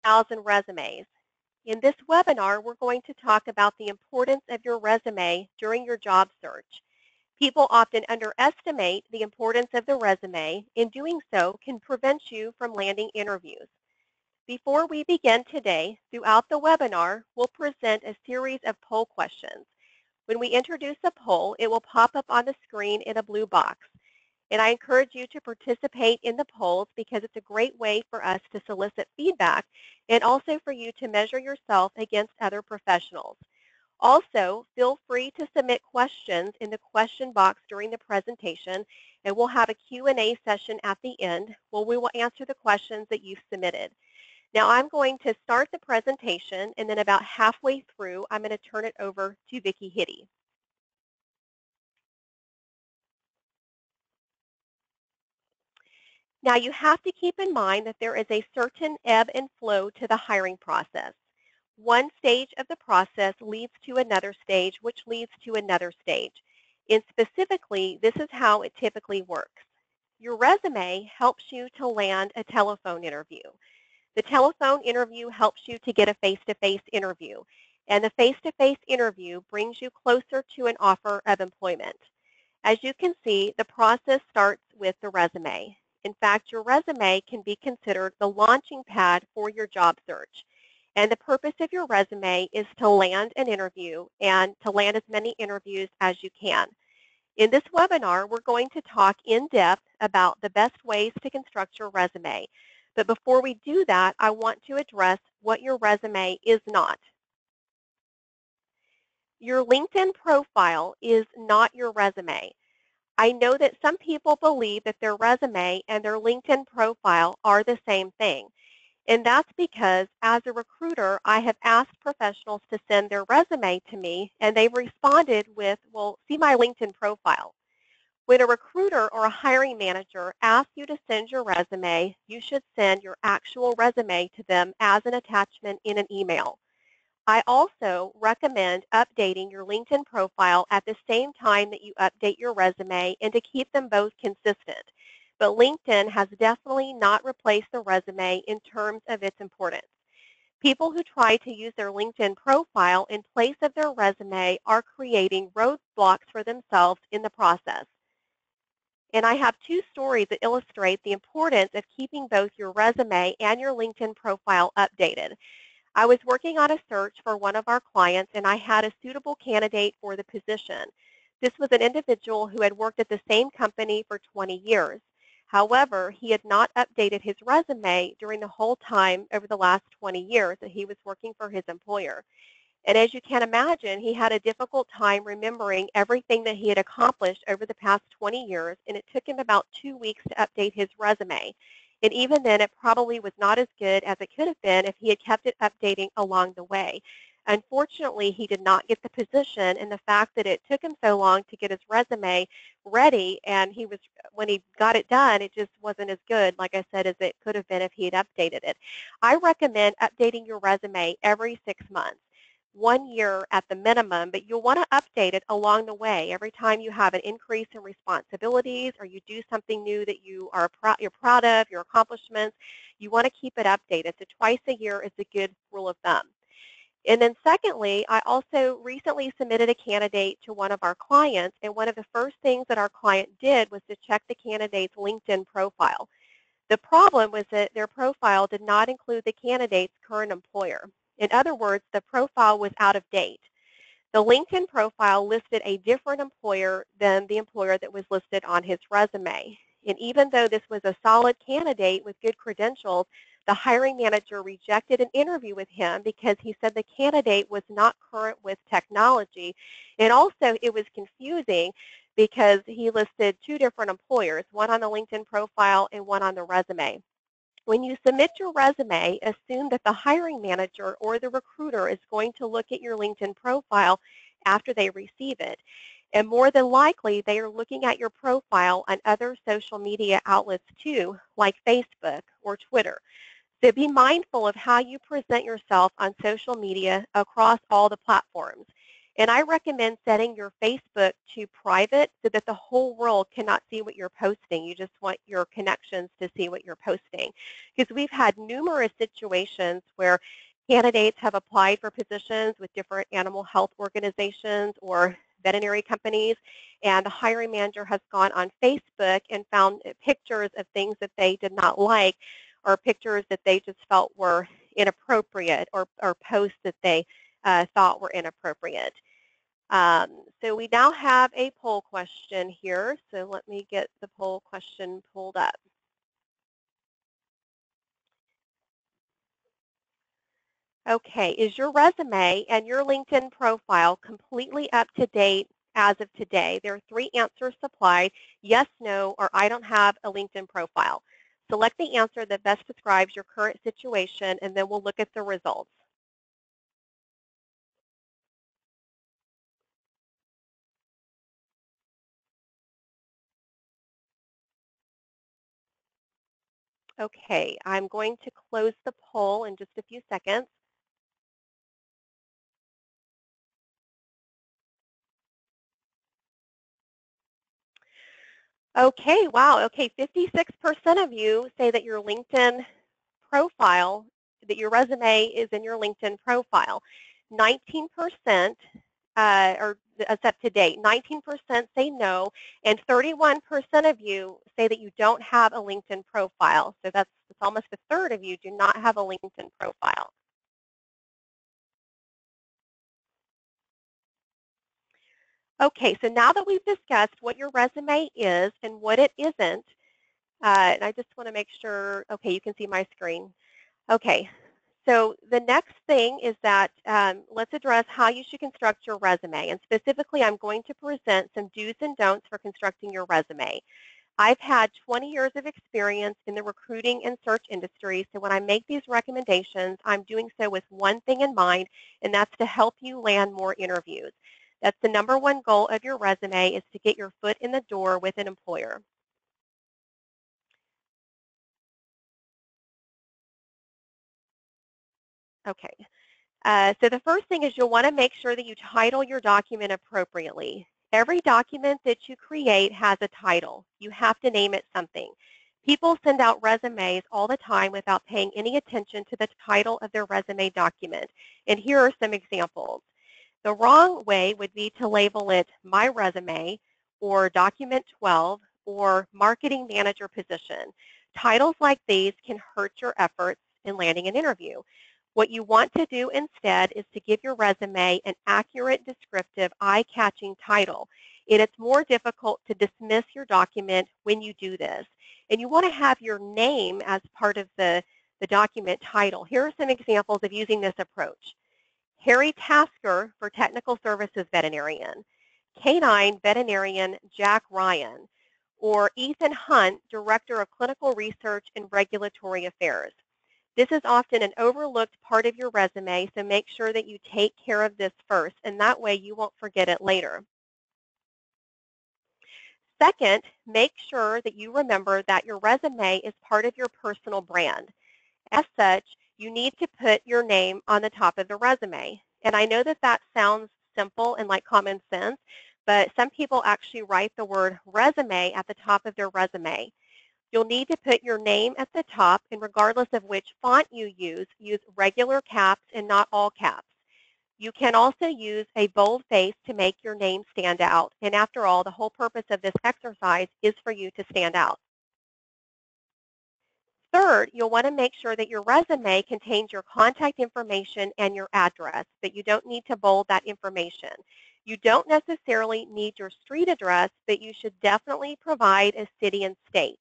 1,000 resumes. In this webinar, we're going to talk about the importance of your resume during your job search. People often underestimate the importance of the resume, and doing so can prevent you from landing interviews. Before we begin today, throughout the webinar, we'll present a series of poll questions. When we introduce a poll, it will pop up on the screen in a blue box. And I encourage you to participate in the polls because it's a great way for us to solicit feedback and also for you to measure yourself against other professionals. Also, feel free to submit questions in the question box during the presentation, and we'll have a Q&A session at the end where we will answer the questions that you've submitted. Now, I'm going to start the presentation, and then about halfway through, I'm going to turn it over to Vicki Hidde. Now, you have to keep in mind that there is a certain ebb and flow to the hiring process. One stage of the process leads to another stage, which leads to another stage. And specifically, this is how it typically works. Your resume helps you to land a telephone interview. The telephone interview helps you to get a face-to-face interview. And the face-to-face interview brings you closer to an offer of employment. As you can see, the process starts with the resume. In fact, your resume can be considered the launching pad for your job search. And the purpose of your resume is to land an interview and to land as many interviews as you can. In this webinar, we're going to talk in depth about the best ways to construct your resume. But before we do that, I want to address what your resume is not. Your LinkedIn profile is not your resume. I know that some people believe that their resume and their LinkedIn profile are the same thing. And that's because as a recruiter, I have asked professionals to send their resume to me, and they've responded with, well, see my LinkedIn profile. When a recruiter or a hiring manager asks you to send your resume, you should send your actual resume to them as an attachment in an email. I also recommend updating your LinkedIn profile at the same time that you update your resume and to keep them both consistent. But LinkedIn has definitely not replaced the resume in terms of its importance. People who try to use their LinkedIn profile in place of their resume are creating roadblocks for themselves in the process. And I have two stories that illustrate the importance of keeping both your resume and your LinkedIn profile updated. I was working on a search for one of our clients, and I had a suitable candidate for the position. This was an individual who had worked at the same company for 20 years. However, he had not updated his resume during the whole time over the last 20 years that he was working for his employer. And as you can imagine, he had a difficult time remembering everything that he had accomplished over the past 20 years, and it took him about 2 weeks to update his resume. And even then, it probably was not as good as it could have been if he had kept it updating along the way. Unfortunately, he did not get the position, and the fact that it took him so long to get his resume ready, and when he got it done, it just wasn't as good, like I said, as it could have been if he had updated it. I recommend updating your resume every 6 months. 1 year at the minimum, but you'll want to update it along the way. Every time you have an increase in responsibilities or you do something new that you're proud of, your accomplishments, you want to keep it updated. So twice a year is a good rule of thumb. And then secondly, I also recently submitted a candidate to one of our clients, and one of the first things that our client did was to check the candidate's LinkedIn profile. The problem was that their profile did not include the candidate's current employer. In other words, the profile was out of date. The LinkedIn profile listed a different employer than the employer that was listed on his resume. And even though this was a solid candidate with good credentials, the hiring manager rejected an interview with him because he said the candidate was not current with technology. And also it was confusing because he listed two different employers, one on the LinkedIn profile and one on the resume. When you submit your resume, assume that the hiring manager or the recruiter is going to look at your LinkedIn profile after they receive it. And more than likely, they are looking at your profile on other social media outlets too, like Facebook or Twitter. So be mindful of how you present yourself on social media across all the platforms. And I recommend setting your Facebook to private so that the whole world cannot see what you're posting. You just want your connections to see what you're posting. Because we've had numerous situations where candidates have applied for positions with different animal health organizations or veterinary companies, and the hiring manager has gone on Facebook and found pictures of things that they did not like, or pictures that they just felt were inappropriate, or posts that they thought were inappropriate. So we now have a poll question here. So let me get the poll question pulled up. Okay, is your resume and your LinkedIn profile completely up to date as of today? There are 3 answers supplied: yes, no, or I don't have a LinkedIn profile. Select the answer that best describes your current situation, and then we'll look at the results. Okay, I'm going to close the poll in just a few seconds. Okay, wow. Okay, 56% of you say that your LinkedIn profile, that your resume is in your LinkedIn profile. 19% or that's up to date. 19% say no, and 31% of you say that you don't have a LinkedIn profile. So that's almost a third of you do not have a LinkedIn profile. Okay, so now that we've discussed what your resume is and what it isn't, and I just want to make sure, okay, you can see my screen. Okay, so the next thing is that let's address how you should construct your resume. And specifically, I'm going to present some do's and don'ts for constructing your resume. I've had 20 years of experience in the recruiting and search industry, so when I make these recommendations, I'm doing so with one thing in mind, and that's to help you land more interviews. That's the #1 goal of your resume, is to get your foot in the door with an employer. Okay. So the first thing is you'll want to make sure that you title your document appropriately. Every document that you create has a title. You have to name it something. People send out resumes all the time without paying any attention to the title of their resume document. And here are some examples. The wrong way would be to label it My Resume or Document 12 or Marketing Manager Position. Titles like these can hurt your efforts in landing an interview. What you want to do instead is to give your resume an accurate, descriptive, eye-catching title. And it's more difficult to dismiss your document when you do this. And you want to have your name as part of the document title. Here are some examples of using this approach. Harry Tasker for Technical Services Veterinarian, Canine Veterinarian Jack Ryan, or Ethan Hunt, Director of Clinical Research and Regulatory Affairs. This is often an overlooked part of your resume, so make sure that you take care of this first, and that way you won't forget it later. Second, make sure that you remember that your resume is part of your personal brand. As such, you need to put your name on the top of the resume. And I know that that sounds simple and like common sense, but some people actually write the word resume at the top of their resume. You'll need to put your name at the top, and regardless of which font you use regular caps and not all caps. You can also use a bold face to make your name stand out. And after all, the whole purpose of this exercise is for you to stand out. Third, you'll want to make sure that your resume contains your contact information and your address, but you don't need to bold that information. You don't necessarily need your street address, but you should definitely provide a city and state.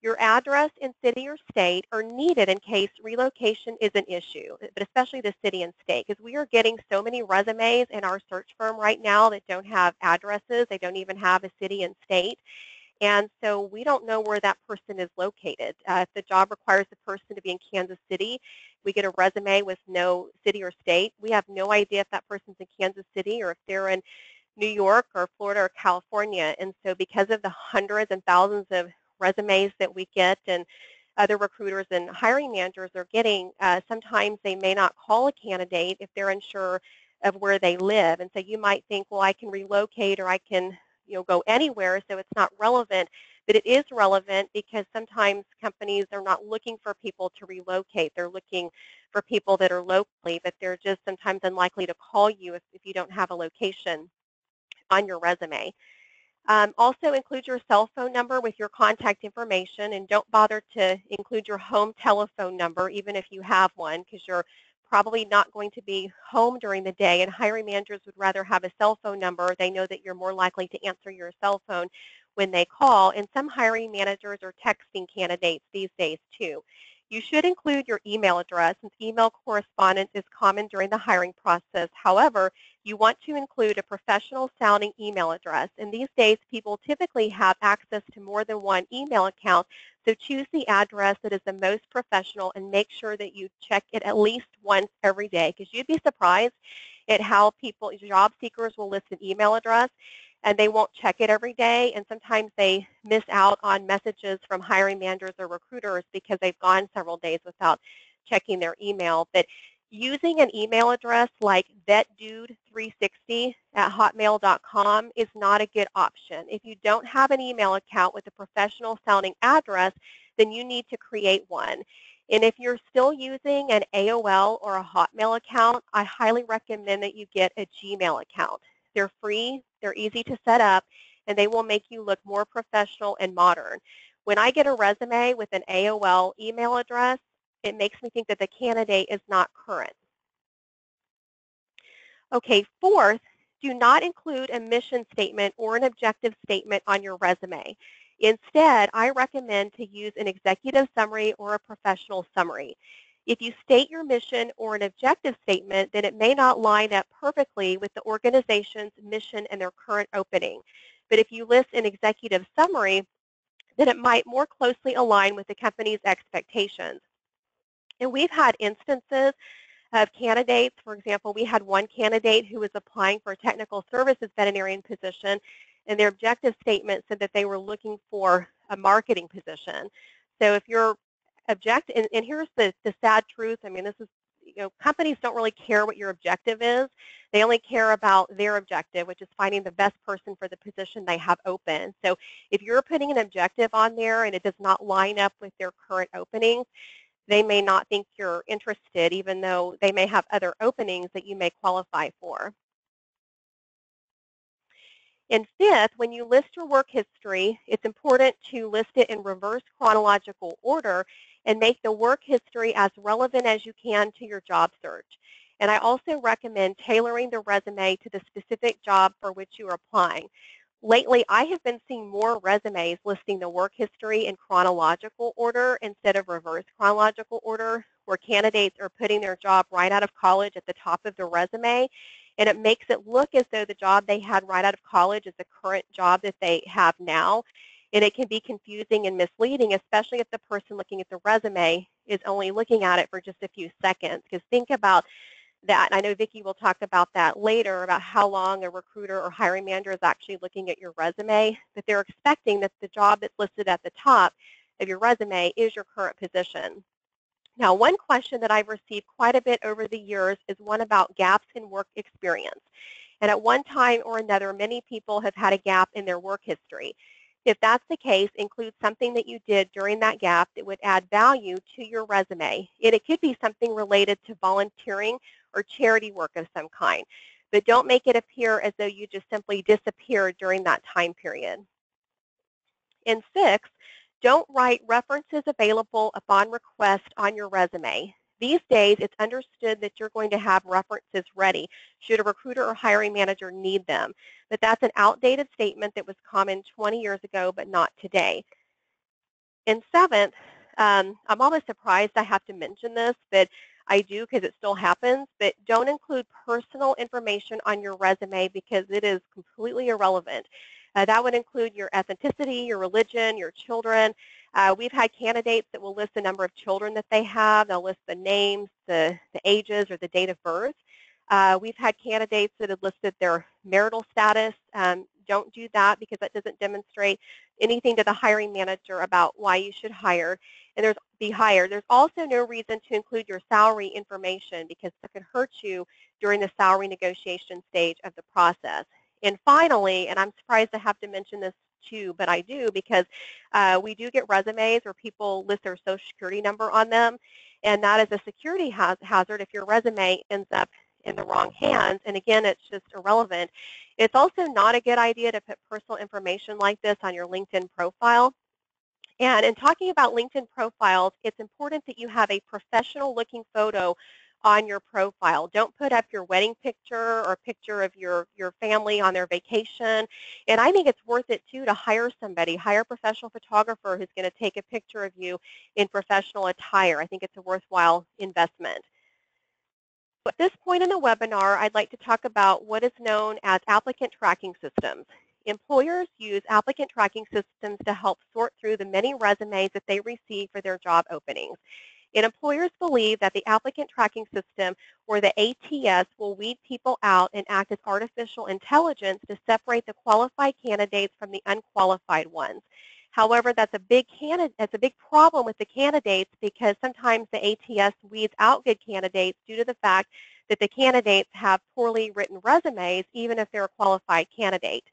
Your address and city or state are needed in case relocation is an issue, but especially the city and state, because we are getting so many resumes in our search firm right now that don't have addresses. They don't even have a city and state. And so we don't know where that person is located. If the job requires the person to be in Kansas City, we get a resume with no city or state. We have no idea if that person's in Kansas City or if they're in New York or Florida or California. And so because of the hundreds and thousands of resumes that we get and other recruiters and hiring managers are getting, sometimes they may not call a candidate if they're unsure of where they live. And so you might think, well, I can relocate or I can go anywhere, so it's not relevant. But it is relevant because sometimes companies are not looking for people to relocate. They're looking for people that are locally, but they're just sometimes unlikely to call you if you don't have a location on your resume. Also include your cell phone number with your contact information, and don't bother to include your home telephone number even if you have one, because you're probably not going to be home during the day, and hiring managers would rather have a cell phone number. They know that you're more likely to answer your cell phone when they call, and some hiring managers are texting candidates these days too. You should include your email address, since email correspondence is common during the hiring process. However, you want to include a professional sounding email address. And these days, people typically have access to more than one email account. So choose the address that is the most professional and make sure that you check it at least once every day, because you'd be surprised at how job seekers will list an email address and they won't check it every day. And sometimes they miss out on messages from hiring managers or recruiters because they've gone several days without checking their email. But using an email address like vetdude360@hotmail.com is not a good option. If you don't have an email account with a professional sounding address, then you need to create one. And if you're still using an AOL or a Hotmail account, I highly recommend that you get a Gmail account. They're free, they're easy to set up, and they will make you look more professional and modern. When I get a resume with an AOL email address, it makes me think that the candidate is not current. Okay, fourth, do not include a mission statement or an objective statement on your resume. Instead, I recommend to use an executive summary or a professional summary. If you state your mission or an objective statement, then it may not line up perfectly with the organization's mission and their current opening. But if you list an executive summary, then it might more closely align with the company's expectations. And we've had instances of candidates. For example, we had one candidate who was applying for a technical services veterinarian position, and their objective statement said that they were looking for a marketing position. So if you're and here's the sad truth. I mean, this is, companies don't really care what your objective is. They only care about their objective, which is finding the best person for the position they have open. So if you're putting an objective on there and it does not line up with their current openings, they may not think you're interested, even though they may have other openings that you may qualify for. And fifth, when you list your work history, it's important to list it in reverse chronological order and make the work history as relevant as you can to your job search. And I also recommend tailoring the resume to the specific job for which you are applying. Lately, I have been seeing more resumes listing the work history in chronological order instead of reverse chronological order, where candidates are putting their job right out of college at the top of the resume, and it makes it look as though the job they had right out of college is the current job that they have now. And it can be confusing and misleading, especially if the person looking at the resume is only looking at it for just a few seconds. Because think about that. I know Vicki will talk about that later, about how long a recruiter or hiring manager is actually looking at your resume, but they're expecting that the job that's listed at the top of your resume is your current position. Now, one question that I've received quite a bit over the years is one about gaps in work experience. And at one time or another, many people have had a gap in their work history. If that's the case, include something that you did during that gap that would add value to your resume. And it could be something related to volunteering or charity work of some kind. But don't make it appear as though you just simply disappeared during that time period. And six, don't write references available upon request on your resume. These days, it's understood that you're going to have references ready should a recruiter or hiring manager need them. But that's an outdated statement that was common 20 years ago, but not today. And seventh, I'm almost surprised I have to mention this, but I do because it still happens, but don't include personal information on your resume because it is completely irrelevant. That would include your ethnicity, your religion, your children. We've had candidates that will list the number of children that they have. They'll list the names, the ages, or the date of birth. We've had candidates that have listed their marital status. don't do that because that doesn't demonstrate anything to the hiring manager about why you should be hired. There's also no reason to include your salary information because that could hurt you during the salary negotiation stage of the process. And finally, and I'm surprised I have to mention this too, but I do because we do get resumes where people list their Social Security number on them, and that is a security hazard if your resume ends up in the wrong hands. And again, it's just irrelevant. It's also not a good idea to put personal information like this on your LinkedIn profile. And in talking about LinkedIn profiles, it's important that you have a professional-looking photo on your profile. Don't put up your wedding picture or a picture of your family on their vacation. And I think it's worth it, too, to hire somebody, hire a professional photographer who's going to take a picture of you in professional attire. I think it's a worthwhile investment. At this point in the webinar, I'd like to talk about what is known as applicant tracking systems. Employers use applicant tracking systems to help sort through the many resumes that they receive for their job openings. And employers believe that the applicant tracking system, or the ATS, will weed people out and act as artificial intelligence to separate the qualified candidates from the unqualified ones. However, that's a big problem with the candidates because sometimes the ATS weeds out good candidates due to the fact that the candidates have poorly written resumes, even if they're a qualified candidate.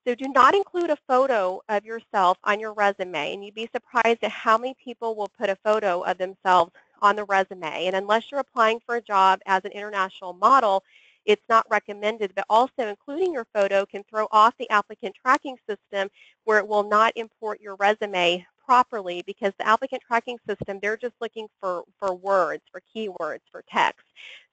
So do not include a photo of yourself on your resume, and you'd be surprised at how many people will put a photo of themselves on the resume. And unless you're applying for a job as an international model, it's not recommended, but also including your photo can throw off the applicant tracking system where it will not import your resume properly because the applicant tracking system, they're just looking for words, for keywords, for text.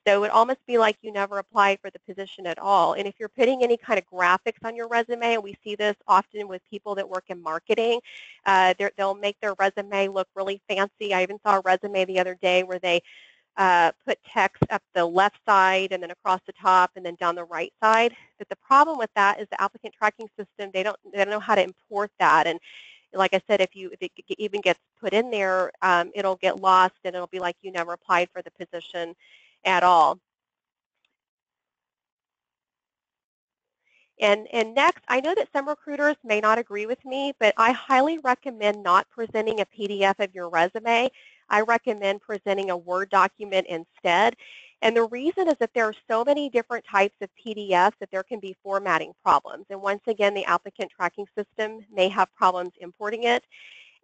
So it would almost be like you never applied for the position at all. And if you're putting any kind of graphics on your resume, and we see this often with people that work in marketing, they'll make their resume look really fancy. I even saw a resume the other day where they put text up the left side and then across the top and then down the right side. But the problem with that is the applicant tracking system, they don't know how to import that. And like I said, if it even gets put in there, it'll get lost and it'll be like you never applied for the position at all. And next, I know that some recruiters may not agree with me, but I highly recommend not presenting a PDF of your resume. I recommend presenting a Word document instead. And the reason is that there are so many different types of PDFs that there can be formatting problems. And once again, the applicant tracking system may have problems importing it.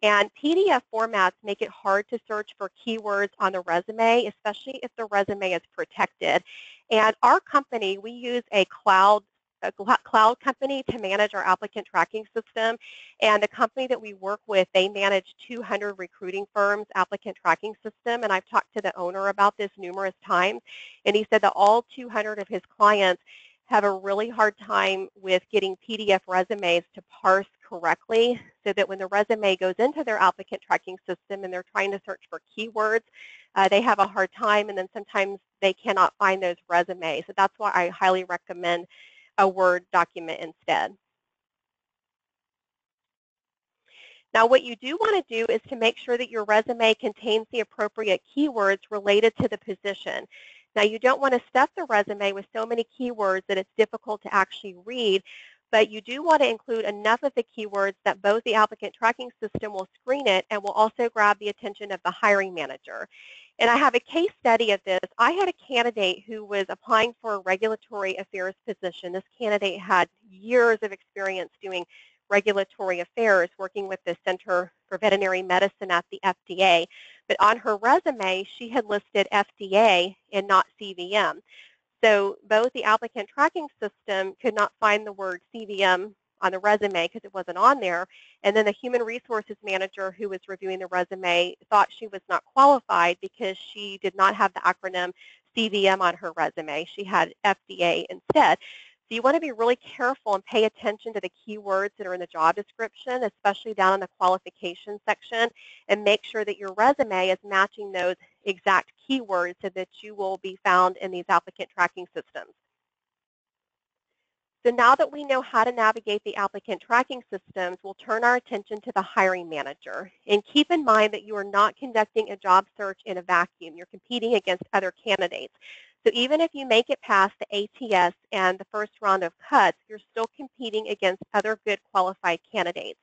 And PDF formats make it hard to search for keywords on the resume, especially if the resume is protected. And our company, we use a cloud company to manage our applicant tracking system. And the company that we work with, they manage 200 recruiting firms' applicant tracking system. And I've talked to the owner about this numerous times. And he said that all 200 of his clients have a really hard time with getting PDF resumes to parse correctly so that when the resume goes into their applicant tracking system and they're trying to search for keywords, they have a hard time, and then sometimes they cannot find those resumes. So that's why I highly recommend a Word document instead. Now, what you do want to do is to make sure that your resume contains the appropriate keywords related to the position. Now, you don't want to stuff the resume with so many keywords that it's difficult to actually read, but you do want to include enough of the keywords that both the applicant tracking system will screen it and will also grab the attention of the hiring manager. And I have a case study of this. I had a candidate who was applying for a regulatory affairs position. This candidate had years of experience doing regulatory affairs, working with the Center for Veterinary Medicine at the FDA. But on her resume, she had listed FDA and not CVM. So both the applicant tracking system could not find the word CVM on the resume because it wasn't on there, and then the human resources manager who was reviewing the resume thought she was not qualified because she did not have the acronym CVM on her resume. She had FDA instead. So you want to be really careful and pay attention to the keywords that are in the job description, especially down in the qualifications section, and make sure that your resume is matching those exact keywords so that you will be found in these applicant tracking systems. So now that we know how to navigate the applicant tracking systems, we'll turn our attention to the hiring manager. And keep in mind that you are not conducting a job search in a vacuum. You're competing against other candidates. So even if you make it past the ATS and the first round of cuts, you're still competing against other good qualified candidates.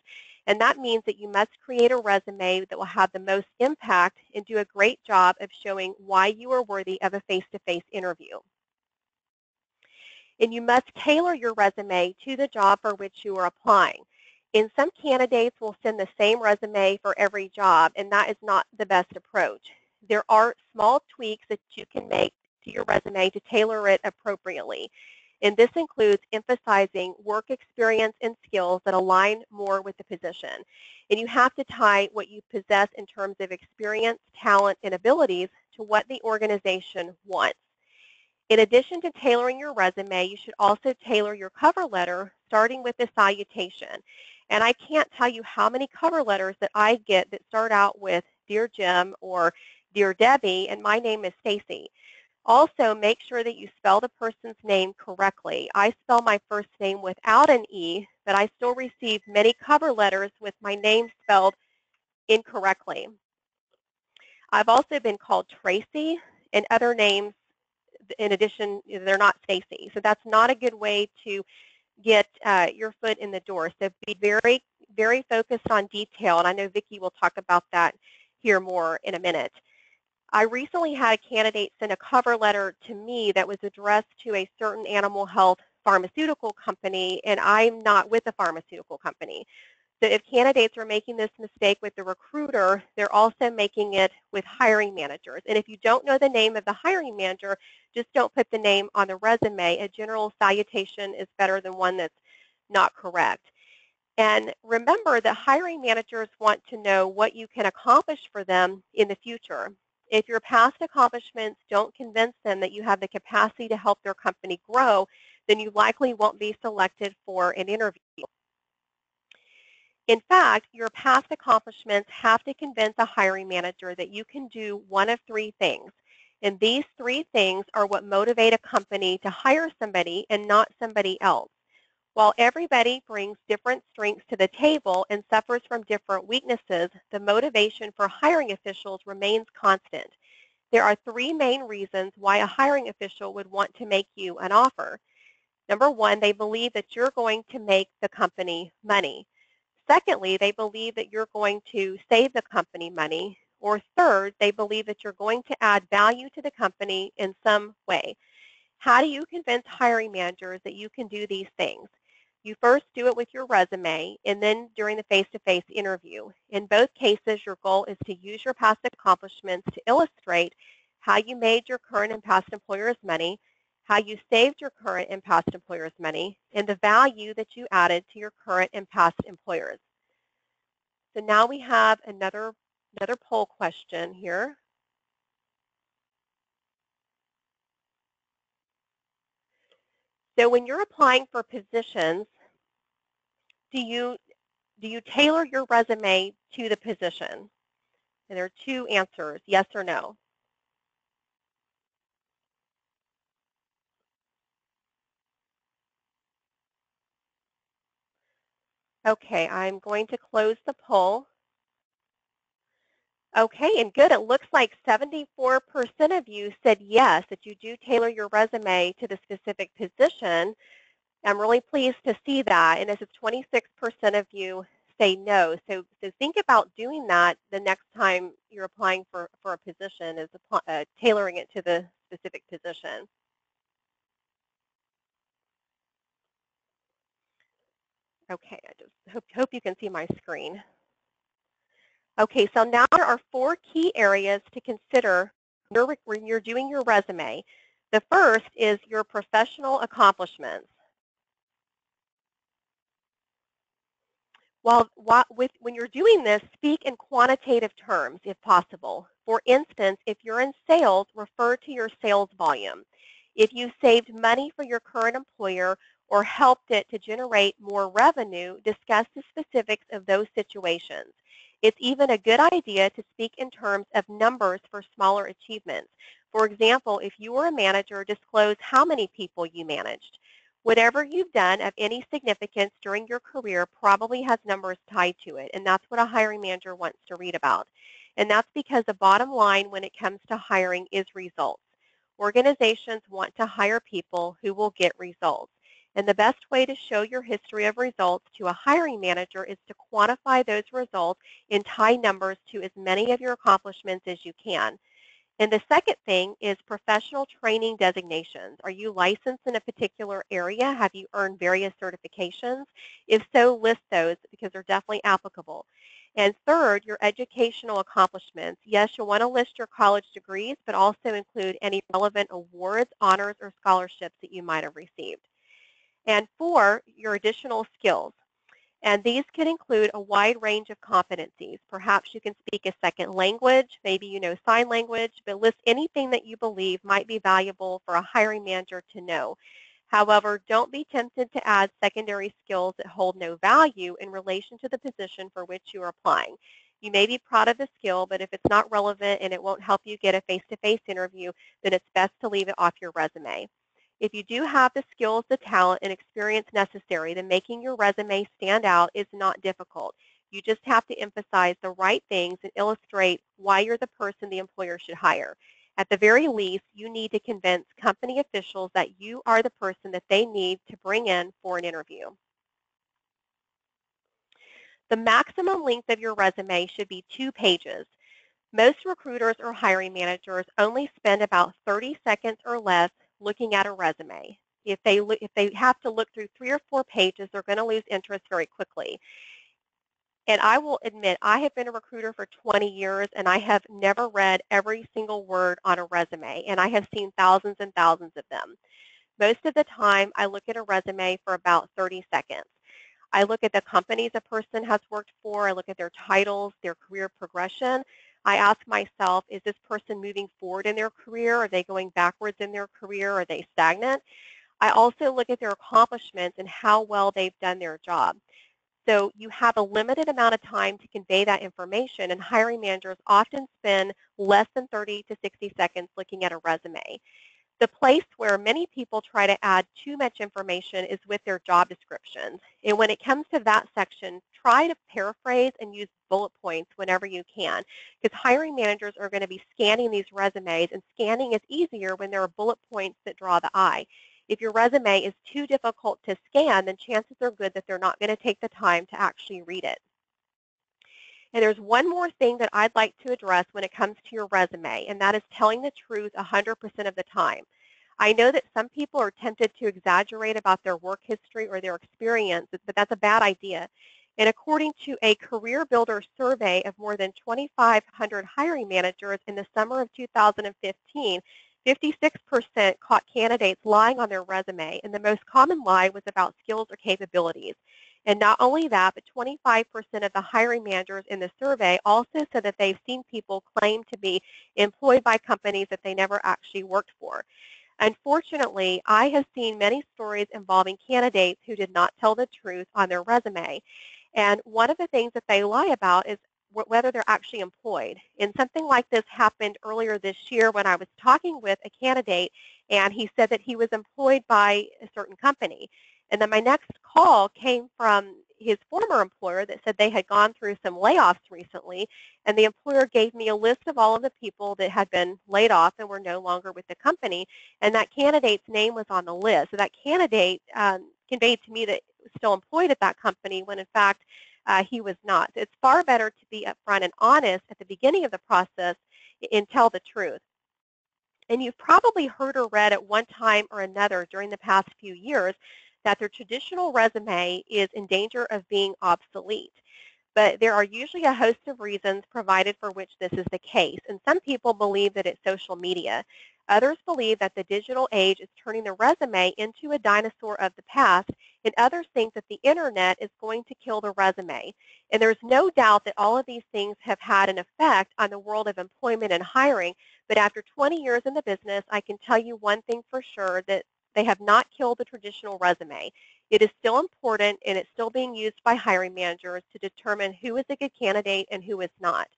And that means that you must create a resume that will have the most impact and do a great job of showing why you are worthy of a face-to-face interview. And you must tailor your resume to the job for which you are applying. And some candidates will send the same resume for every job, and that is not the best approach. There are small tweaks that you can make to your resume to tailor it appropriately. And this includes emphasizing work experience and skills that align more with the position. And you have to tie what you possess in terms of experience, talent, and abilities to what the organization wants. In addition to tailoring your resume, you should also tailor your cover letter, starting with the salutation. And I can't tell you how many cover letters that I get that start out with Dear Jim or Dear Debbie, and my name is Stacy. Also, make sure that you spell the person's name correctly. I spell my first name without an E, but I still receive many cover letters with my name spelled incorrectly. I've also been called Tracy and other names. In addition, they're not Stacy. So that's not a good way to get your foot in the door. So be very, very focused on detail, and I know Vicki will talk about that here more in a minute. I recently had a candidate send a cover letter to me that was addressed to a certain animal health pharmaceutical company, and I'm not with a pharmaceutical company. So if candidates are making this mistake with the recruiter, they're also making it with hiring managers. And if you don't know the name of the hiring manager, just don't put the name on the resume. A general salutation is better than one that's not correct. And remember that hiring managers want to know what you can accomplish for them in the future. If your past accomplishments don't convince them that you have the capacity to help their company grow, then you likely won't be selected for an interview. In fact, your past accomplishments have to convince a hiring manager that you can do one of three things. And these three things are what motivate a company to hire somebody and not somebody else. While everybody brings different strengths to the table and suffers from different weaknesses, the motivation for hiring officials remains constant. There are three main reasons why a hiring official would want to make you an offer. Number one, they believe that you're going to make the company money. Secondly, they believe that you're going to save the company money. Or third, they believe that you're going to add value to the company in some way. How do you convince hiring managers that you can do these things? You first do it with your resume and then during the face-to-face interview. In both cases, your goal is to use your past accomplishments to illustrate how you made your current and past employers money, how you saved your current and past employers money, and the value that you added to your current and past employers. So now we have another poll question here. So when you're applying for positions, do you tailor your resume to the position? And there are two answers, yes or no. Okay, I'm going to close the poll. Okay, and good. It looks like 74% of you said yes, that you do tailor your resume to the specific position. I'm really pleased to see that. And as if 26% of you say no. So think about doing that the next time you're applying for a position, is tailoring it to the specific position. Okay, I just hope you can see my screen. Okay, so now there are four key areas to consider when you're doing your resume. The first is your professional accomplishments. When you're doing this, speak in quantitative terms if possible. For instance, if you're in sales, refer to your sales volume. If you saved money for your current employer or helped it to generate more revenue, discuss the specifics of those situations. It's even a good idea to speak in terms of numbers for smaller achievements. For example, if you were a manager, disclose how many people you managed. Whatever you've done of any significance during your career probably has numbers tied to it, and that's what a hiring manager wants to read about. And that's because the bottom line when it comes to hiring is results. Organizations want to hire people who will get results. And the best way to show your history of results to a hiring manager is to quantify those results and tie numbers to as many of your accomplishments as you can. And the second thing is professional training designations. Are you licensed in a particular area? Have you earned various certifications? If so, list those because they're definitely applicable. And third, your educational accomplishments. Yes, you'll want to list your college degrees, but also include any relevant awards, honors, or scholarships that you might have received. And four, your additional skills. And these can include a wide range of competencies. Perhaps you can speak a second language, maybe you know sign language, but list anything that you believe might be valuable for a hiring manager to know. However, don't be tempted to add secondary skills that hold no value in relation to the position for which you are applying. You may be proud of the skill, but if it's not relevant and it won't help you get a face-to-face interview, then it's best to leave it off your resume. If you do have the skills, the talent, and experience necessary, then making your resume stand out is not difficult. You just have to emphasize the right things and illustrate why you're the person the employer should hire. At the very least, you need to convince company officials that you are the person that they need to bring in for an interview. The maximum length of your resume should be 2 pages. Most recruiters or hiring managers only spend about 30 seconds or less looking at a resume. If they have to look through 3 or 4 pages, they're going to lose interest very quickly. And I will admit, I have been a recruiter for 20 years, and I have never read every single word on a resume, and I have seen thousands and thousands of them. Most of the time, I look at a resume for about 30 seconds. I look at the companies a person has worked for. I look at their titles, their career progression. I ask myself, is this person moving forward in their career? Are they going backwards in their career? Are they stagnant? I also look at their accomplishments and how well they've done their job. So you have a limited amount of time to convey that information, and hiring managers often spend less than 30 to 60 seconds looking at a resume. The place where many people try to add too much information is with their job descriptions. And when it comes to that section, try to paraphrase and use bullet points whenever you can, because hiring managers are going to be scanning these resumes, and scanning is easier when there are bullet points that draw the eye. If your resume is too difficult to scan, then chances are good that they're not going to take the time to actually read it. And there's one more thing that I'd like to address when it comes to your resume, and that is telling the truth 100% of the time. I know that some people are tempted to exaggerate about their work history or their experience, but that's a bad idea. And according to a Career Builder survey of more than 2,500 hiring managers in the summer of 2015, 56% caught candidates lying on their resume, and the most common lie was about skills or capabilities. And not only that, but 25% of the hiring managers in the survey also said that they've seen people claim to be employed by companies that they never actually worked for. Unfortunately, I have seen many stories involving candidates who did not tell the truth on their resume. And one of the things that they lie about is whether they're actually employed. And something like this happened earlier this year when I was talking with a candidate, and he said that he was employed by a certain company. And then my next call came from his former employer that said they had gone through some layoffs recently, and the employer gave me a list of all of the people that had been laid off and were no longer with the company, and that candidate's name was on the list. So that candidate conveyed to me that he was still employed at that company when in fact he was not. So it's far better to be upfront and honest at the beginning of the process and tell the truth. And you've probably heard or read at one time or another during the past few years that their traditional resume is in danger of being obsolete. But there are usually a host of reasons provided for which this is the case. And some people believe that it's social media. Others believe that the digital age is turning the resume into a dinosaur of the past, and others think that the internet is going to kill the resume. And there's no doubt that all of these things have had an effect on the world of employment and hiring, but after 20 years in the business, I can tell you one thing for sure, that they have not killed the traditional resume. It is still important, and it's still being used by hiring managers to determine who is a good candidate and who is not.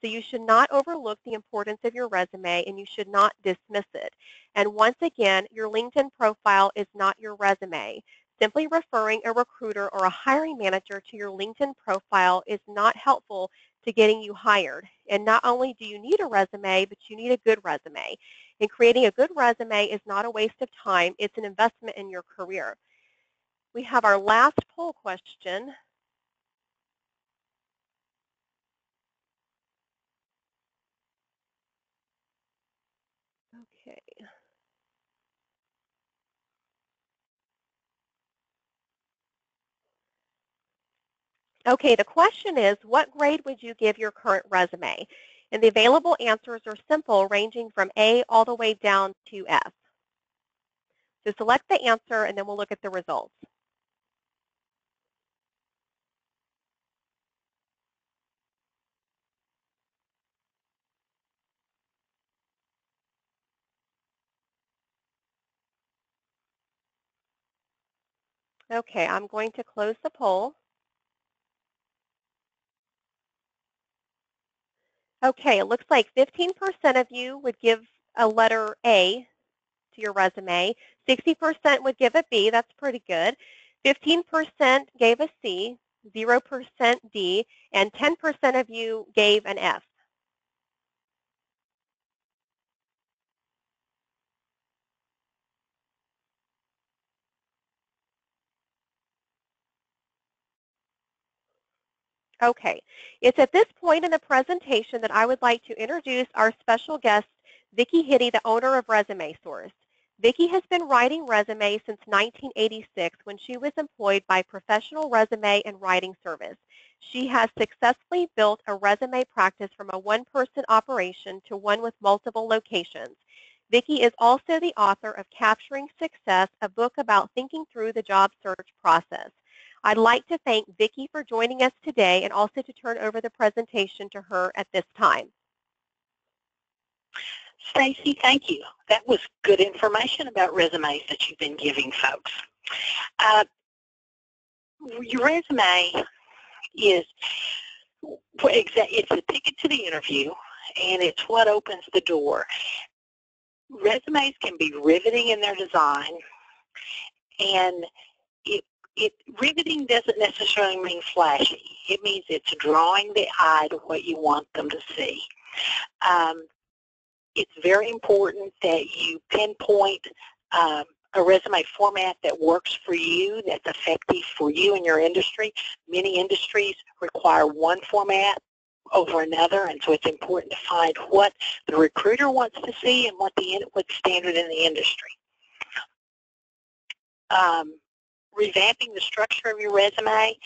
So you should not overlook the importance of your resume, and you should not dismiss it. And once again, your LinkedIn profile is not your resume. Simply referring a recruiter or a hiring manager to your LinkedIn profile is not helpful to getting you hired. And not only do you need a resume, but you need a good resume. And creating a good resume is not a waste of time. It's an investment in your career. We have our last poll question. Okay. Okay, the question is, what grade would you give your current resume? And the available answers are simple, ranging from A all the way down to F. So select the answer, and then we'll look at the results. Okay, I'm going to close the poll. Okay, it looks like 15% of you would give a letter A to your resume. 60% would give a B. That's pretty good. 15% gave a C, 0% D, and 10% of you gave an F. Okay, it's at this point in the presentation that I would like to introduce our special guest, Vicki Hidde, the owner of Resume Source. Vicki has been writing resumes since 1986 when she was employed by Professional Resume and Writing Service. She has successfully built a resume practice from a one-person operation to one with multiple locations. Vicki is also the author of Capturing Success, a book about thinking through the job search process. I'd like to thank Vicki for joining us today and also to turn over the presentation to her at this time. Stacy, thank you. That was good information about resumes that you've been giving folks. Your resume is it's the ticket to the interview, and it's what opens the door. Resumes can be riveting in their design, and riveting doesn't necessarily mean flashy. It means it's drawing the eye to what you want them to see. It's very important that you pinpoint a resume format that works for you, that's effective for you and your industry. Many industries require one format over another, and so it's important to find what the recruiter wants to see and what's standard in the industry. Revamping the structure of your resume,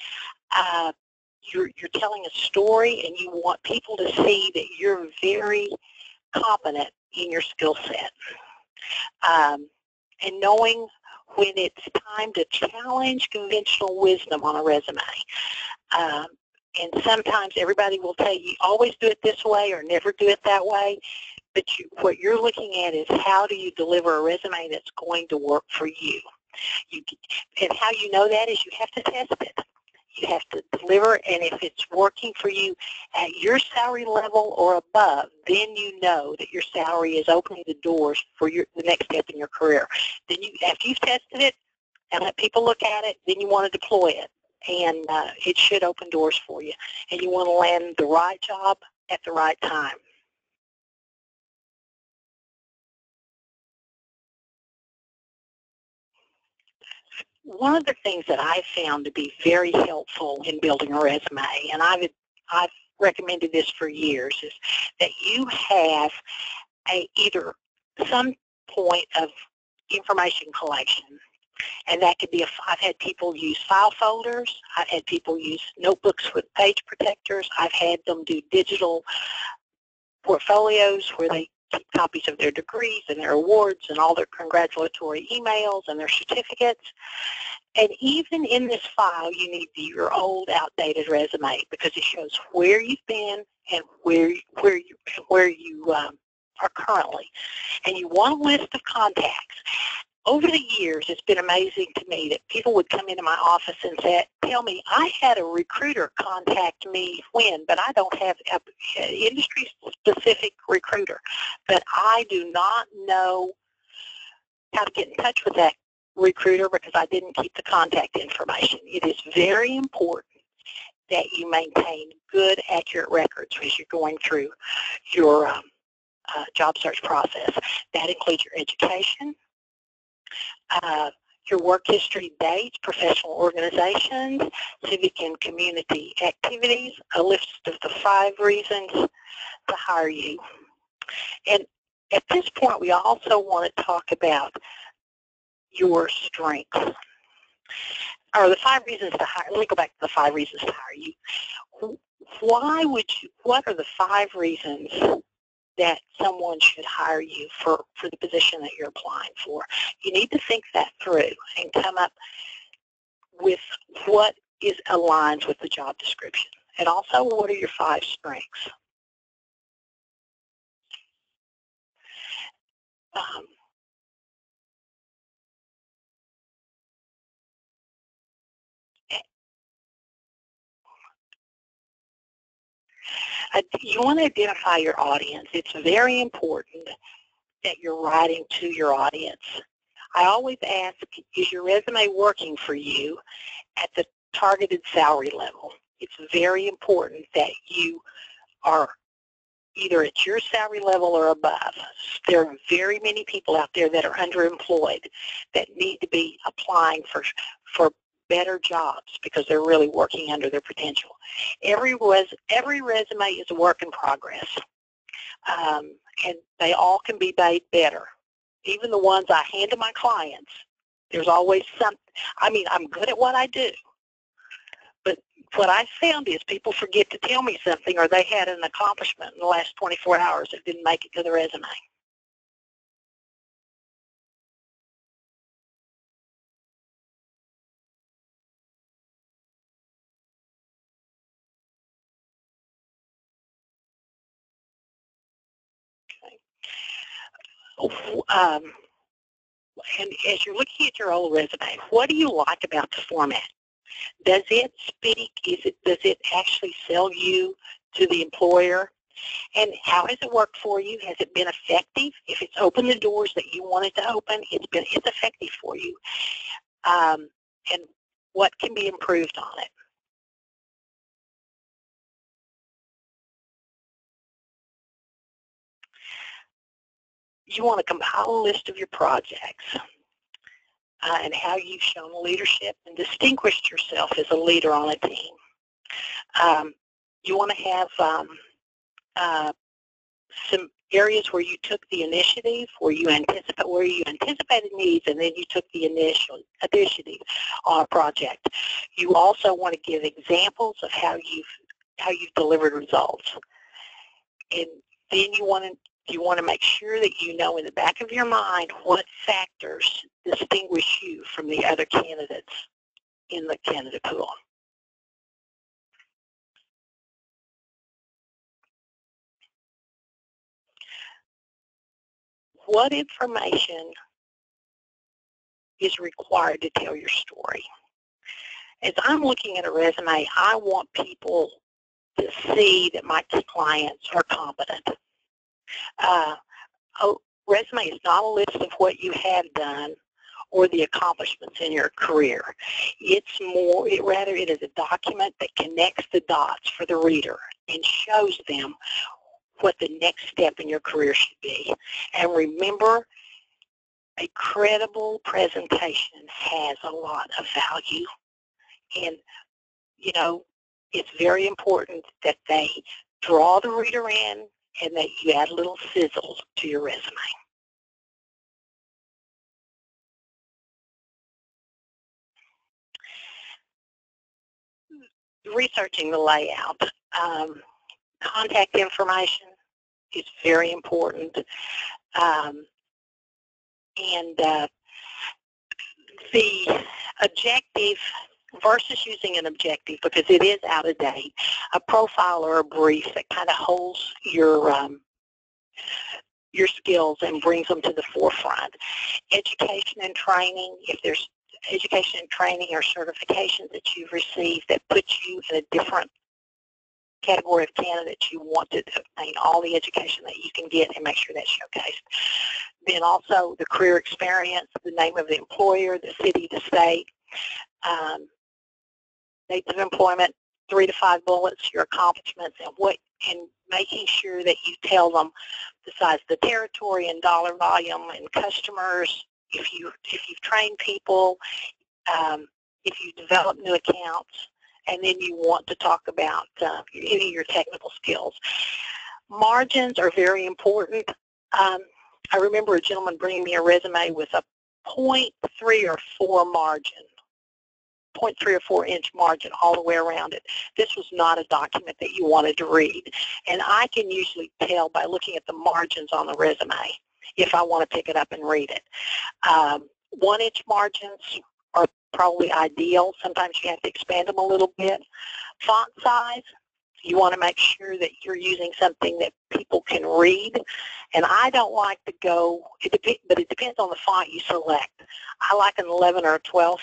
you're telling a story, and you want people to see that you're very competent in your skill set. And knowing when it's time to challenge conventional wisdom on a resume. And sometimes everybody will tell you, always do it this way or never do it that way. But what you're looking at is how do you deliver a resume that's going to work for you. And how you know that is you have to test it. You have to deliver, and if it's working for you at your salary level or above, then you know that your salary is opening the doors for the next step in your career. Then after you've tested it and let people look at it, then you want to deploy it, and it should open doors for you. And you want to land the right job at the right time. One of the things that I found to be very helpful in building a resume, and I've recommended this for years, is that you have either some point of information collection, and that could be I've had people use file folders, I've had people use notebooks with page protectors, I've had them do digital portfolios where they keep copies of their degrees and their awards and all their congratulatory emails and their certificates. And even in this file, you need your old, outdated resume because it shows where you've been and where you are currently. And you want a list of contacts. Over the years, it's been amazing to me that people would come into my office and tell me, I had a recruiter contact me when, but I don't have an industry-specific recruiter. But I do not know how to get in touch with that recruiter because I didn't keep the contact information. It is very important that you maintain good, accurate records as you're going through your job search process. That includes your education, your work history dates, professional organizations, civic and community activities, a list of the 5 reasons to hire you. And at this point, we also want to talk about your strengths, or the 5 reasons to hire. Let me go back to the 5 reasons to hire you. Why would you? What are the 5 reasons that someone should hire you for the position that you're applying for? You need to think that through and come up with what aligns with the job description. And also, what are your 5 strengths? You want to identify your audience. It's very important that you're writing to your audience. I always ask, is your resume working for you at the targeted salary level? It's very important that you are either at your salary level or above. There are very many people out there that are underemployed that need to be applying for better jobs because they're really working under their potential. Every resume is a work in progress, and they all can be made better. Even the ones I hand to my clients, there's always something. I mean, I'm good at what I do, but what I found is people forget to tell me something, or they had an accomplishment in the last 24 hours that didn't make it to the resume. And as you're looking at your old resume, what do you like about the format? Does it speak? Does it actually sell you to the employer? And how has it worked for you? Has it been effective? If it's opened the doors that you wanted to open, it's effective for you. And what can be improved on it? You want to compile a list of your projects and how you've shown leadership and distinguished yourself as a leader on a team. You want to have some areas where you took the initiative, where you anticipated needs, and then you took the initiative on a project. You also want to give examples of how you've delivered results, and then you want to make sure that you know in the back of your mind what factors distinguish you from the other candidates in the candidate pool. What information is required to tell your story? As I'm looking at a resume, I want people to see that my clients are competent. A resume is not a list of what you have done or the accomplishments in your career. It's rather it is a document that connects the dots for the reader and shows them what the next step in your career should be. And remember, a credible presentation has a lot of value. And, you know, it's very important that they draw the reader in and that you add a little sizzle to your resume. Researching the layout. Contact information is very important. And the objective versus using an objective, because it is out of date, a profile or a brief that kind of holds your skills and brings them to the forefront. Education and training, if there's education and training or certifications that you've received that put you in a different category of candidates, you want to obtain all the education that you can get and make sure that's showcased. Then also the career experience, the name of the employer, the city, the state, dates of employment, 3 to 5 bullets, your accomplishments, and making sure that you tell them the size of the territory and dollar volume and customers, if you've trained people, if you develop new accounts, and then you want to talk about any of your technical skills. Margins are very important. I remember a gentleman bringing me a resume with a 0.3 or 4 margin, 0.3 or 4 inch margin all the way around it. This was not a document that you wanted to read. And I can usually tell by looking at the margins on the resume if I want to pick it up and read it. 1 inch margins are probably ideal. Sometimes you have to expand them a little bit. Font size, you want to make sure that you're using something that people can read. And I don't like to go, but it depends on the font you select. I like an 11 or a 12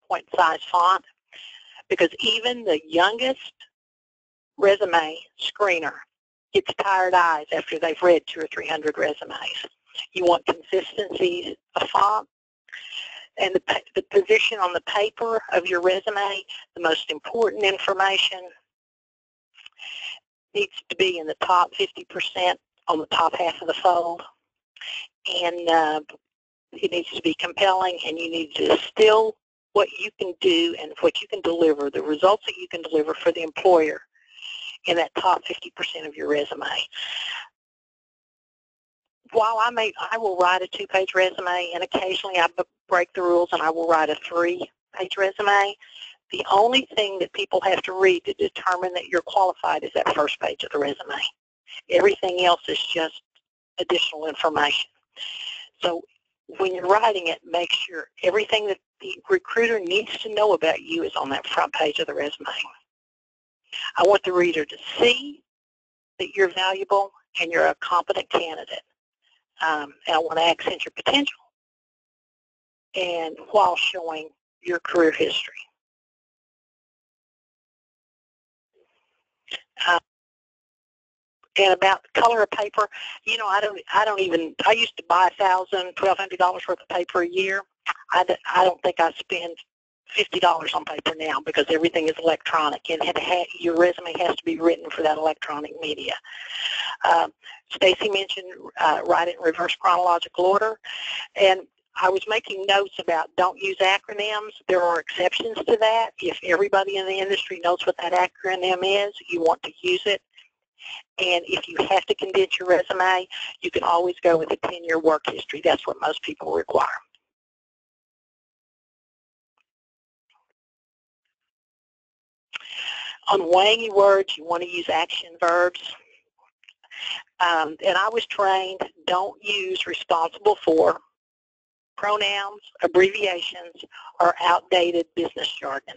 point size font, because even the youngest resume screener gets tired eyes after they've read 200 or 300 resumes. You want consistency of font, and the position on the paper of your resume, the most important information needs to be in the top 50% on the top half of the fold, and it needs to be compelling, and you need to distill what you can do and what you can deliver, the results that you can deliver for the employer in that top 50% of your resume. While I will write a 2-page resume, and occasionally I break the rules and I will write a 3-page resume, the only thing that people have to read to determine that you're qualified is that first page of the resume. Everything else is just additional information. So when you're writing it, make sure everything that the recruiter needs to know about you is on that front page of the resume. I want the reader to see that you're valuable and you're a competent candidate. And I want to accent your potential and while showing your career history. And about the color of paper, you know, I used to buy $1,000, $1,200 worth of paper a year. I don't think I spend $50 on paper now, because everything is electronic, and your resume has to be written for that electronic media. Stacy mentioned write it in reverse chronological order, and I was making notes about don't use acronyms. There are exceptions to that. If everybody in the industry knows what that acronym is, you want to use it. And if you have to condense your resume, you can always go with a 10-year work history. That's what most people require. On weighing your words, you want to use action verbs. And I was trained, don't use responsible for, pronouns, abbreviations, or outdated business jargon.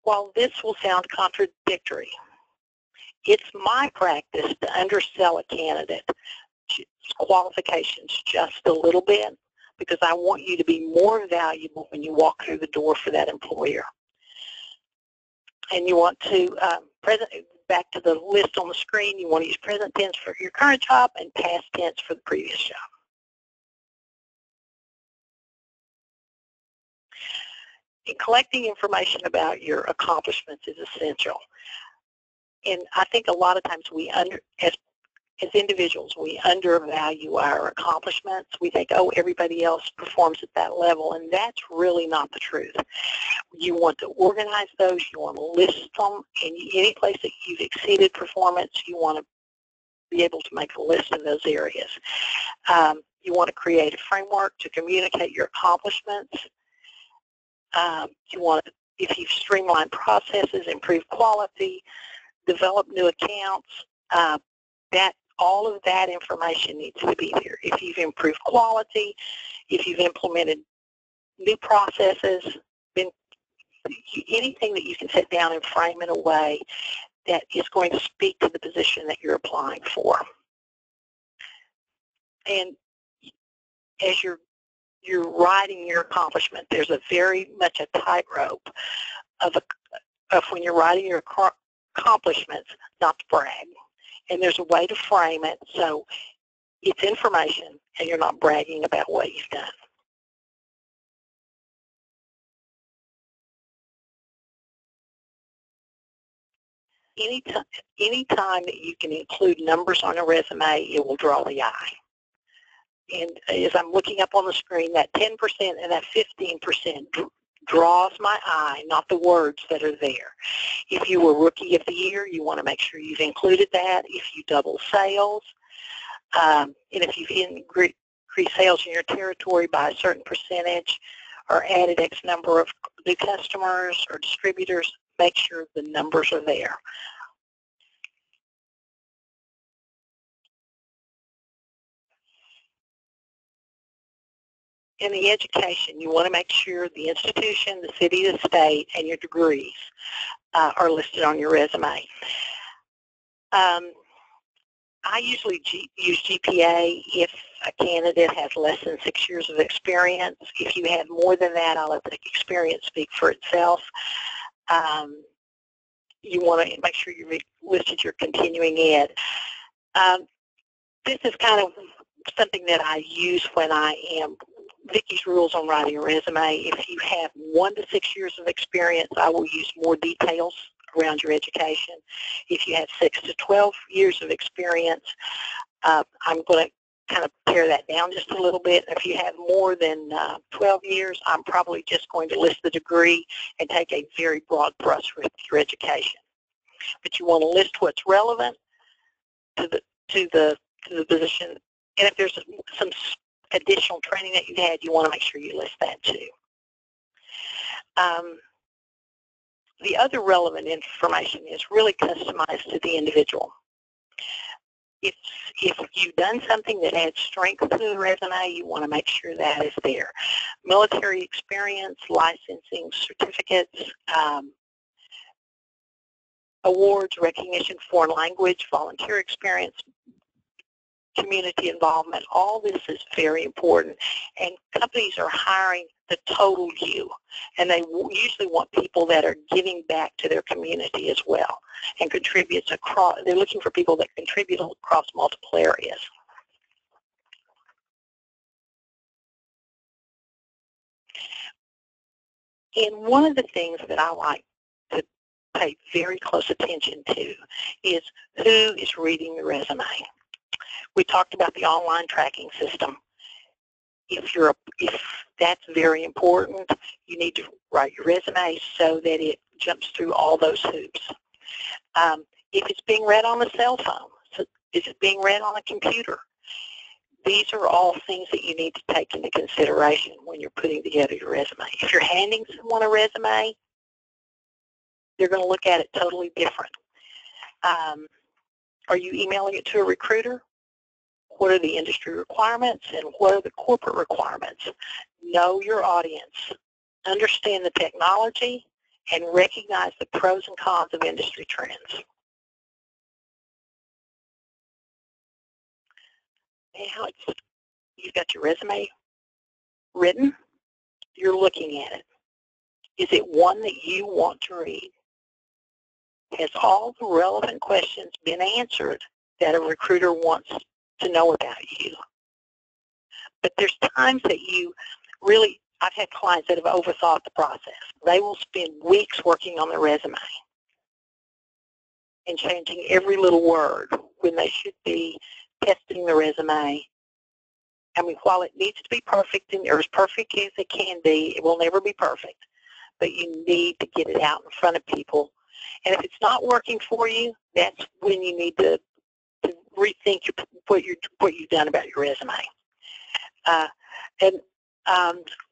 While this will sound contradictory, it's my practice to undersell a candidate's qualifications just a little bit, because I want you to be more valuable when you walk through the door for that employer. And you want to, back to the list on the screen, you want to use present tense for your current job and past tense for the previous job. And collecting information about your accomplishments is essential. And I think a lot of times as individuals, we undervalue our accomplishments. We think, oh, everybody else performs at that level, and that's really not the truth. You want to organize those, you want to list them, and any place that you've exceeded performance, you want to be able to make a list of those areas. You want to create a framework to communicate your accomplishments. You want to, if you've streamlined processes, improve quality, develop new accounts, all of that information needs to be there. If you've improved quality, if you've implemented new processes, anything that you can sit down and frame in a way that is going to speak to the position that you're applying for. And as you're writing your accomplishment, there's a very much a tightrope of when you're writing your accomplishments, not to brag. And there's a way to frame it so it's information and you're not bragging about what you've done. any time that you can include numbers on a resume, it will draw the eye. And as I'm looking up on the screen, that 10% and that 15% draws my eye, not the words that are there. If you were Rookie of the Year, you want to make sure you've included that. If you double sales, and if you've increased sales in your territory by a certain percentage or added X number of new customers or distributors, make sure the numbers are there. In the education, you want to make sure the institution, the city, the state, and your degrees are listed on your resume. I usually use GPA if a candidate has less than 6 years of experience. If you have more than that, I'll let the experience speak for itself. You want to make sure you listed your continuing ed. This is kind of something that I use when I am Vicki's rules on writing a resume. If you have 1 to 6 years of experience, I will use more details around your education. If you have 6 to 12 years of experience, I'm going to kind of pare that down just a little bit. If you have more than 12 years, I'm probably just going to list the degree and take a very broad brush with your education. But you want to list what's relevant to the position, and if there's some additional training that you've had, you want to make sure you list that too. The other relevant information is really customized to the individual. If you've done something that adds strength to the resume, you want to make sure that is there. Military experience, licensing, certificates, awards, recognition, foreign language, volunteer experience, community involvement, all this is very important. And companies are hiring the total you, and they usually want people that are giving back to their community as well and contributes across. They're looking for people that contribute across multiple areas. And one of the things that I like to pay very close attention to is who is reading the resume. We talked about the online tracking system. If that's very important, you need to write your resume so that it jumps through all those hoops. If it's being read on a cell phone, so is it being read on a computer? These are all things that you need to take into consideration when you're putting together your resume. If you're handing someone a resume, they're going to look at it totally different. Are you emailing it to a recruiter? What are the industry requirements and what are the corporate requirements? Know your audience. Understand the technology and recognize the pros and cons of industry trends. Now you've got your resume written. You're looking at it. Is it one that you want to read? Has all the relevant questions been answered that a recruiter wants to know about you? But there's times that you really, I've had clients that have overthought the process. They will spend weeks working on their resume and changing every little word when they should be testing the resume. I mean, while it needs to be perfect, and or as perfect as it can be, it will never be perfect. But you need to get it out in front of people. And if it's not working for you, that's when you need to rethink what you've done about your resume.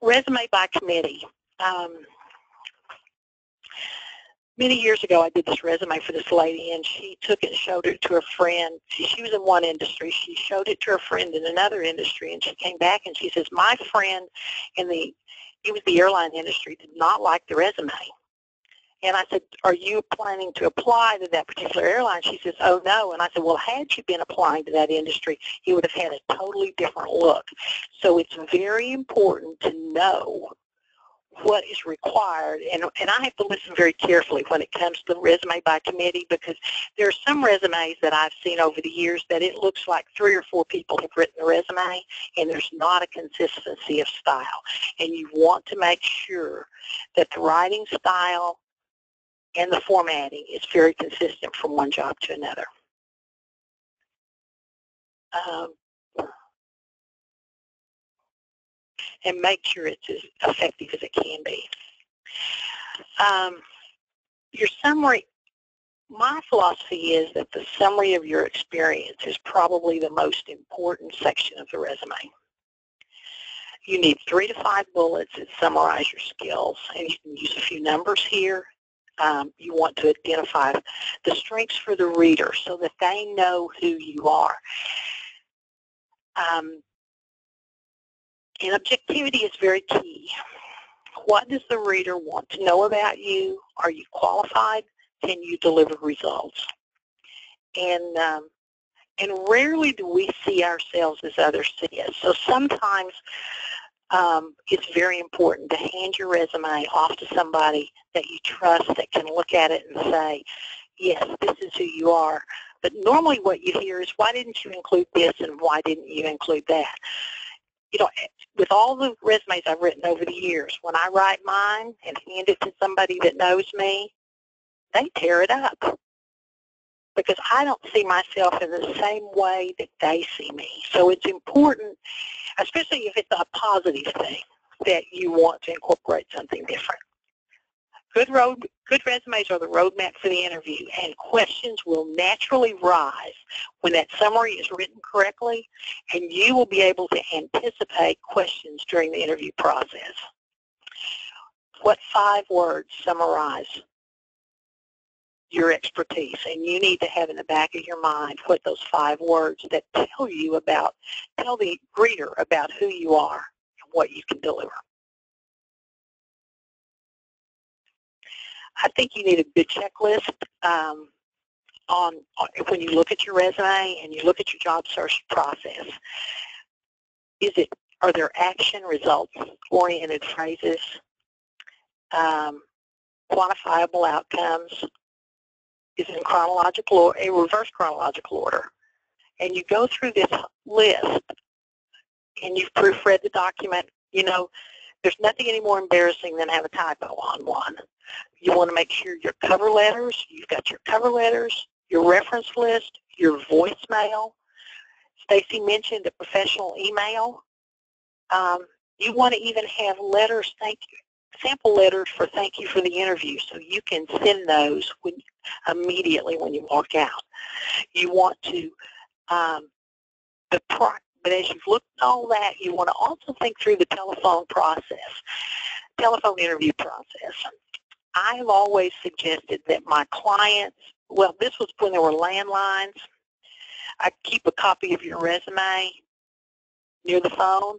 Resume by committee. Many years ago, I did this resume for this lady, and she took it and showed it to her friend. She was in one industry. She showed it to her friend in another industry, and she came back and she says, my friend it was the airline industry, did not like the resume. And I said, are you planning to apply to that particular airline? She says, oh, no. And I said, well, had you been applying to that industry, you would have had a totally different look. So it's very important to know what is required. And I have to listen very carefully when it comes to the resume by committee, because there are some resumes that I've seen over the years that it looks like 3 or 4 people have written the resume, and there's not a consistency of style. And you want to make sure that the writing style and the formatting is very consistent from one job to another. And make sure it's as effective as it can be. Your summary, my philosophy is that the summary of your experience is probably the most important section of the resume. You need 3 to 5 bullets that summarize your skills, and you can use a few numbers here. You want to identify the strengths for the reader so that they know who you are. And objectivity is very key. What does the reader want to know about you? Are you qualified? Can you deliver results? And rarely do we see ourselves as others see us. So sometimes it's very important to hand your resume off to somebody that you trust that can look at it and say, yes, this is who you are. But normally what you hear is, why didn't you include this and why didn't you include that? You know, with all the resumes I've written over the years, when I write mine and hand it to somebody that knows me, they tear it up because I don't see myself in the same way that they see me. So it's important, especially if it's a positive thing, that you want to incorporate something different. Good resumes are the roadmap for the interview, and questions will naturally rise when that summary is written correctly, and you will be able to anticipate questions during the interview process. What 5 words summarize your expertise? And you need to have in the back of your mind what those 5 words that tell the reader about who you are and what you can deliver. I think you need a good checklist on when you look at your resume and you look at your job search process. Are there action results-oriented phrases, quantifiable outcomes? Is it in chronological or a reverse chronological order? And you go through this list and you've proofread the document. You know, there's nothing any more embarrassing than have a typo on one. You want to make sure your cover letters, you've got your cover letters, your reference list, your voicemail. Stacy mentioned a professional email. You want to even have letters, sample letters for thank you for the interview, so you can send those immediately when you walk out. You want to, but as you've looked at all that, you want to also think through the telephone interview process. I've always suggested that my clients, well, this was when there were landlines. I keep a copy of your resume near the phone.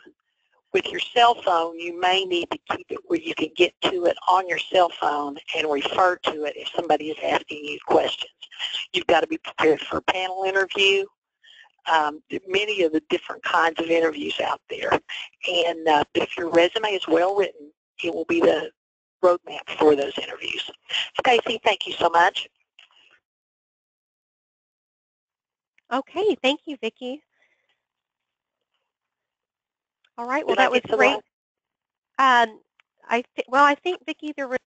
With your cell phone, you may need to keep it where you can get to it on your cell phone and refer to it if somebody is asking you questions. You've got to be prepared for a panel interview. Many of the different kinds of interviews out there. And if your resume is well written, it will be the roadmap for those interviews. Stacy, thank you so much. Okay, thank you, Vicki. All right, well, that was great. I think, Vicki, there was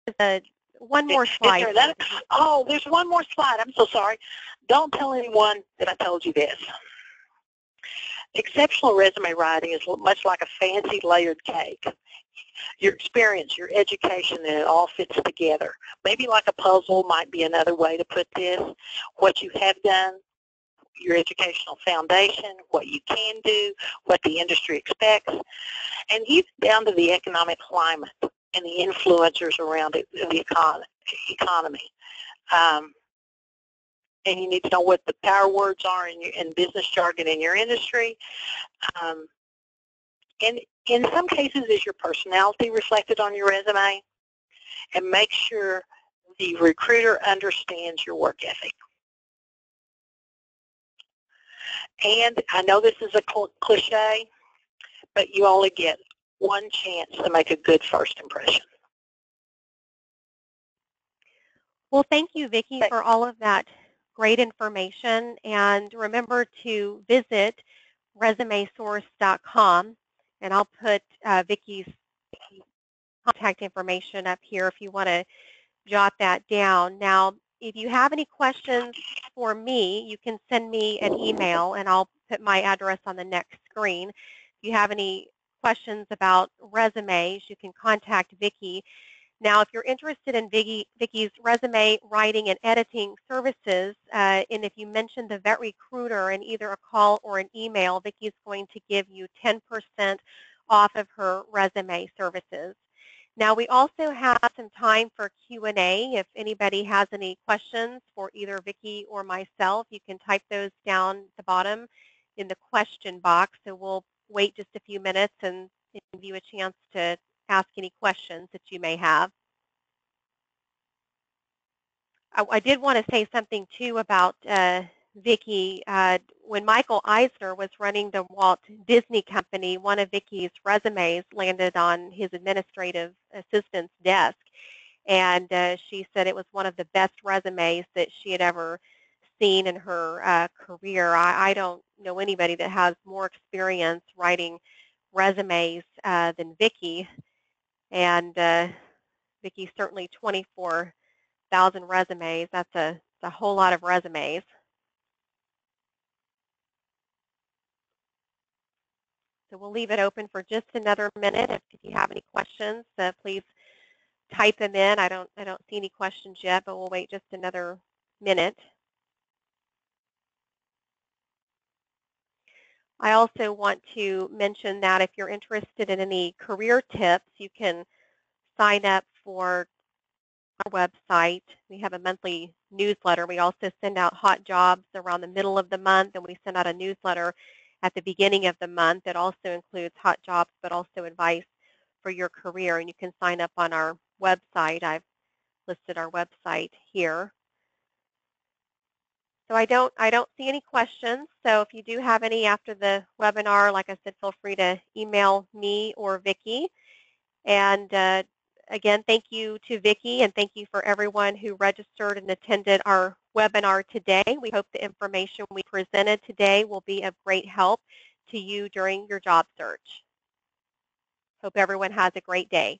one more slide. Oh, there's one more slide. I'm so sorry. Don't tell anyone that I told you this. Exceptional resume writing is much like a fancy layered cake. Your experience, your education, and it all fits together. Maybe like a puzzle might be another way to put this. What you have done, your educational foundation, what you can do, what the industry expects, and even down to the economic climate and the influencers around it, the economy. And you need to know what the power words are in business jargon in your industry. And in some cases, is your personality reflected on your resume? And make sure the recruiter understands your work ethic. And I know this is a cliche, but you only get one chance to make a good first impression. Well, thank you, Vicki, for all of that great information. And remember to visit resumesource.com, and I'll put Vicki's contact information up here if you want to jot that down. Now, if you have any questions for me, you can send me an email, and I'll put my address on the next screen. If you have any questions about resumes, you can contact Vicki. Now, if you're interested in Vicki's resume writing and editing services, and if you mention the Vet Recruiter in either a call or an email, Vicki's going to give you 10% off of her resume services. Now, we also have some time for Q&A. If anybody has any questions for either Vicki or myself, you can type those down at the bottom in the question box. So we'll wait just a few minutes and give you a chance to ask any questions that you may have. I did want to say something, too, about Vicki. When Michael Eisner was running the Walt Disney Company, one of Vicki's resumes landed on his administrative assistant's desk, and she said it was one of the best resumes that she had ever seen in her career. I don't know anybody that has more experience writing resumes than Vicki, and Vicki certainly 24,000 resumes. That's a whole lot of resumes. So we'll leave it open for just another minute. If you have any questions, please type them in. I don't see any questions yet, but we'll wait just another minute. I also want to mention that if you're interested in any career tips, you can sign up for our website. We have a monthly newsletter. We also send out hot jobs around the middle of the month, and we send out a newsletter at the beginning of the month that also includes hot jobs, but also advice for your career. And you can sign up on our website. I've listed our website here. So I don't see any questions. So if you do have any after the webinar, like I said, feel free to email me or Vicki. And again, thank you to Vicki, and thank you for everyone who registered and attended our webinar today. We hope the information we presented today will be of great help to you during your job search. Hope everyone has a great day.